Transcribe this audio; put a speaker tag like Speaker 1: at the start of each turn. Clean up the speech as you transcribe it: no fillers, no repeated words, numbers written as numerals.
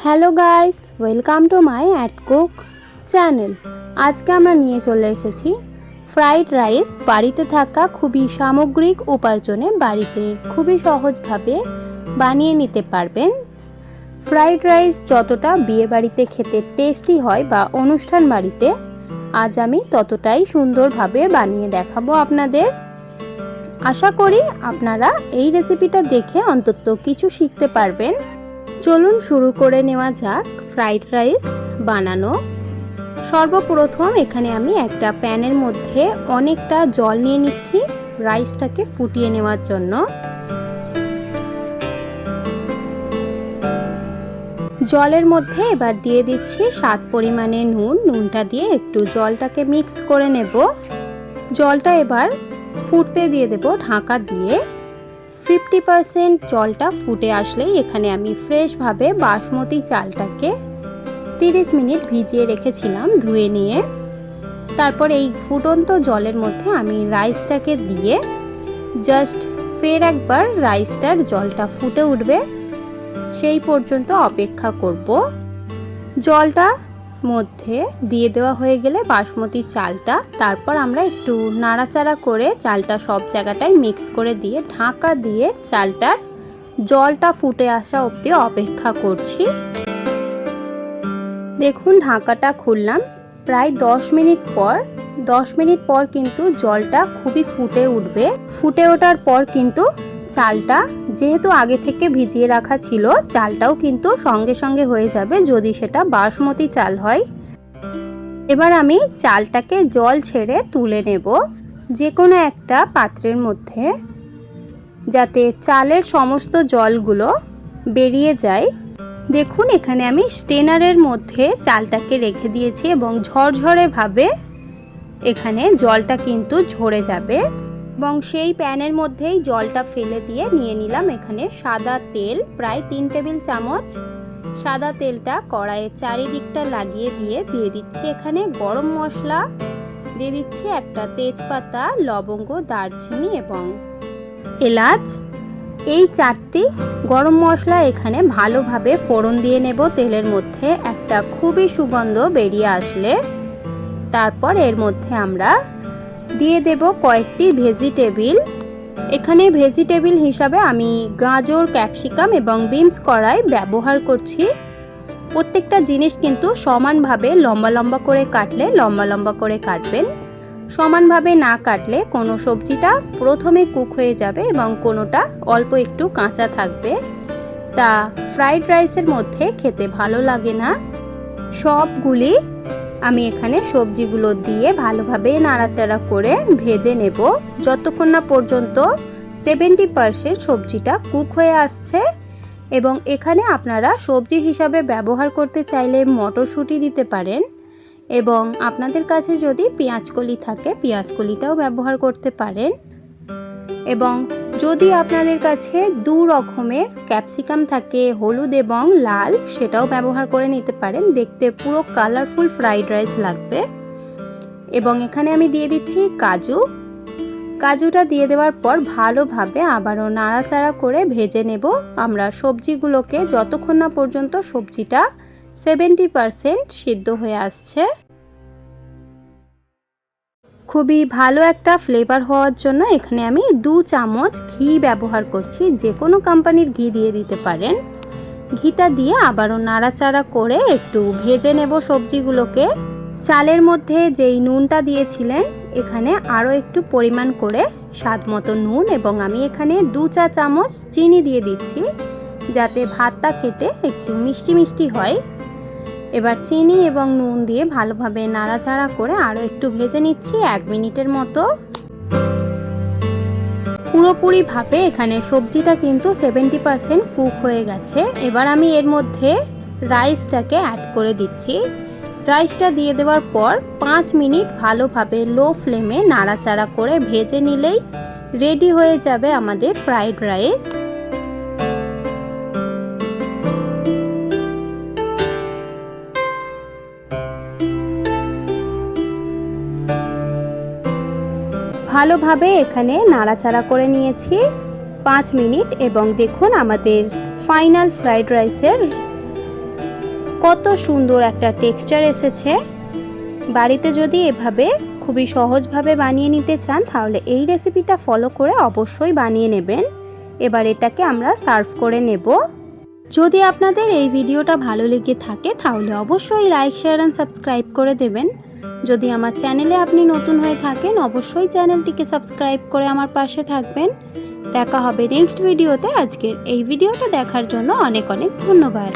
Speaker 1: Hello guys, welcome to my at cook channel. আজকে আমরা নিয়ে চলে এসেছি ফ্রাইড রাইস। বাড়িতে থাকা খুবই সামগ্রিক উপার্জনে বাড়িতে খুবই সহজভাবে বানিয়ে নিতে পারবেন। ফ্রাইড রাইস যতটা বিয়ে বাড়িতে খেতে টেস্টি হয় বা অনুষ্ঠান বাড়িতে, আজ আমি ততটাই সুন্দরভাবে বানিয়ে দেখাবো আপনাদের। আশা করি আপনারা এই রেসিপিটা দেখে অন্তত কিছু শিখতে পারবেন। চলুন শুরু করে নেওয়া যাক ফ্রাইড রাইস বানানো। সর্বপ্রথম এখানে আমি একটা প্যানের মধ্যে অনেকটা জল নিয়ে নিচ্ছি রাইসটাকে ফুটিয়ে নেওয়ার জন্য। জলের মধ্যে এবার দিয়ে দিচ্ছি স্বাদ পরিমাণে নুন। নুনটা দিয়ে একটু জলটাকে মিক্স করে নেব। জলটা এবার ফুটতে দিয়ে দেব ঢাকা দিয়ে। 50% জলটা ফুটে আসলেই এখানে আমি ফ্রেশভাবে বাসমতি চালটাকে 30 মিনিট ভিজিয়ে রেখেছিলাম ধুয়ে নিয়ে। তারপর এই ফুটন্ত জলের মধ্যে আমি রাইসটাকে দিয়ে জাস্ট ফের একবার রাইসটার জলটা ফুটে উঠবে সেই পর্যন্ত অপেক্ষা করব। জলটা মধ্যে দিয়ে দেওয়া হয়ে গেলে বাসমতি চালটা, তারপর আমরা একটু নাড়াচাড়া করে চালটা সব জায়গাটায় মিক্স করে দিয়ে ঢাকা দিয়ে চালটার জলটা ফুটে আসা অবধি অপেক্ষা করছি। দেখুন ঢাকাটা খুললাম প্রায় 10 মিনিট পর কিন্তু জলটা খুবই ফুটে উঠবে। ফুটে ওঠার পর কিন্তু চালটা যেহেতু আগে থেকে ভিজিয়ে রাখা ছিল, চালটাও কিন্তু সঙ্গে সঙ্গে হয়ে যাবে যদি সেটা বাসমতি চাল হয়। এবার আমি চালটাকে জল ছেড়ে তুলে নেব যে কোনো একটা পাত্রের মধ্যে, যাতে চালের সমস্ত জলগুলো বেরিয়ে যায়। দেখুন এখানে আমি স্টেনারের মধ্যে চালটাকে রেখে দিয়েছি এবং ঝরঝরে ভাবে এখানে জলটা কিন্তু ঝরে যাবে। এবং সেই প্যানের মধ্যেই জলটা ফেলে দিয়ে নিয়ে নিলাম এখানে সাদা তেল, প্রায় 3 টেবিল চামচ। সাদা তেলটা কড়াইয়ের চারিদিকটা লাগিয়ে দিয়ে দিচ্ছি এখানে গরম মশলা, দিয়ে দিচ্ছি একটা তেজপাতা, লবঙ্গ, দারচিনি এবং এলাচ। এই 4টি গরম মশলা এখানে ভালোভাবে ফোড়ন দিয়ে নেব তেলের মধ্যে। একটা খুবই সুগন্ধ বেরিয়ে আসলে তারপর এর মধ্যে আমরা দিয়ে দেব কয়েকটি ভেজিটেবিল। এখানে ভেজিটেবিল হিসাবে আমি গাজর, ক্যাপসিকাম এবং বিনস কড়াই ব্যবহার করছি। প্রত্যেকটা জিনিস কিন্তু সমানভাবে লম্বা লম্বা করে কাটলে লম্বা লম্বা করে কাটবেন। সমানভাবে না কাটলে কোনো সবজিটা প্রথমে কুক হয়ে যাবে এবং কোনোটা অল্প একটু কাঁচা থাকবে, তা ফ্রাইড রাইসের মধ্যে খেতে ভালো লাগে না। সবগুলি আমি এখানে সবজিগুলো দিয়ে ভালোভাবে নাড়াচাড়া করে ভেজে নেব যতক্ষণ না পর্যন্ত 70% সবজিটা কুক হয়ে আসছে। এবং এখানে আপনারা সবজি হিসাবে ব্যবহার করতে চাইলে মটরশুঁটি দিতে পারেন, এবং আপনাদের কাছে যদি পেঁয়াজকলি থাকে পেঁয়াজকলিটাও ব্যবহার করতে পারেন। এবং যদি আপনাদের কাছে 2 রকমের ক্যাপসিকাম থাকে, হলুদ এবং লাল, সেটাও ব্যবহার করে নিতে পারেন। দেখতে পুরো কালারফুল ফ্রাইড রাইস লাগবে। এবং এখানে আমি দিয়ে দিচ্ছি কাজু। কাজুটা দিয়ে দেওয়ার পর ভালোভাবে আবারও নাড়াচাড়া করে ভেজে নেব আমরা সবজিগুলোকে যতক্ষণ না পর্যন্ত সবজিটা 70% সিদ্ধ হয়ে আসছে। খুবই ভালো একটা ফ্লেভার হওয়ার জন্য এখানে আমি 2 চামচ ঘি ব্যবহার করছি। যে কোনো কোম্পানির ঘি দিয়ে দিতে পারেন। ঘিটা দিয়ে আবারও নাড়াচাড়া করে একটু ভেজে নেব সবজিগুলোকে। চালের মধ্যে যেই নুনটা দিয়েছিলেন এখানে আরও একটু পরিমাণ করে স্বাদ মতো নুন, এবং আমি এখানে 2 চা চামচ চিনি দিয়ে দিচ্ছি যাতে ভাতটা খেতে একটু মিষ্টি মিষ্টি হয়। এবার চিনি এবং নুন দিয়ে ভালোভাবে নাড়াচাড়া করে আরও একটু ভেজে নিচ্ছি 1 মিনিটের মতো। পুরোপুরিভাবে এখানে সবজিটা কিন্তু 70% কুক হয়ে গেছে। এবার আমি এর মধ্যে রাইসটাকে অ্যাড করে দিচ্ছি। রাইসটা দিয়ে দেওয়ার পর 5 মিনিট ভালোভাবে লো ফ্লেমে নাড়াচাড়া করে ভেজে নিলেই রেডি হয়ে যাবে আমাদের ফ্রাইড রাইস। ভালোভাবে এখানে নাড়াচাড়া করে নিয়েছি 5 মিনিট, এবং দেখুন আমাদের ফাইনাল ফ্রাইড রাইসের কত সুন্দর একটা টেক্সচার এসেছে। বাড়িতে যদি এভাবে খুবই সহজভাবে বানিয়ে নিতে চান তাহলে এই রেসিপিটা ফলো করে অবশ্যই বানিয়ে নেবেন। এবার এটাকে আমরা সার্ভ করে নেব। যদি আপনাদের এই ভিডিওটা ভালো লেগে থাকে তাহলে অবশ্যই লাইক, শেয়ার অ্যান্ড সাবস্ক্রাইব করে দেবেন। যদি আমার চ্যানেলে আপনি নতুন হয়ে থাকেন অবশ্যই চ্যানেলটিকে সাবস্ক্রাইব করে আমার পাশে থাকবেন। দেখা হবে নেক্সট ভিডিওতে। আজকের এই ভিডিওটা দেখার জন্য অনেক অনেক ধন্যবাদ।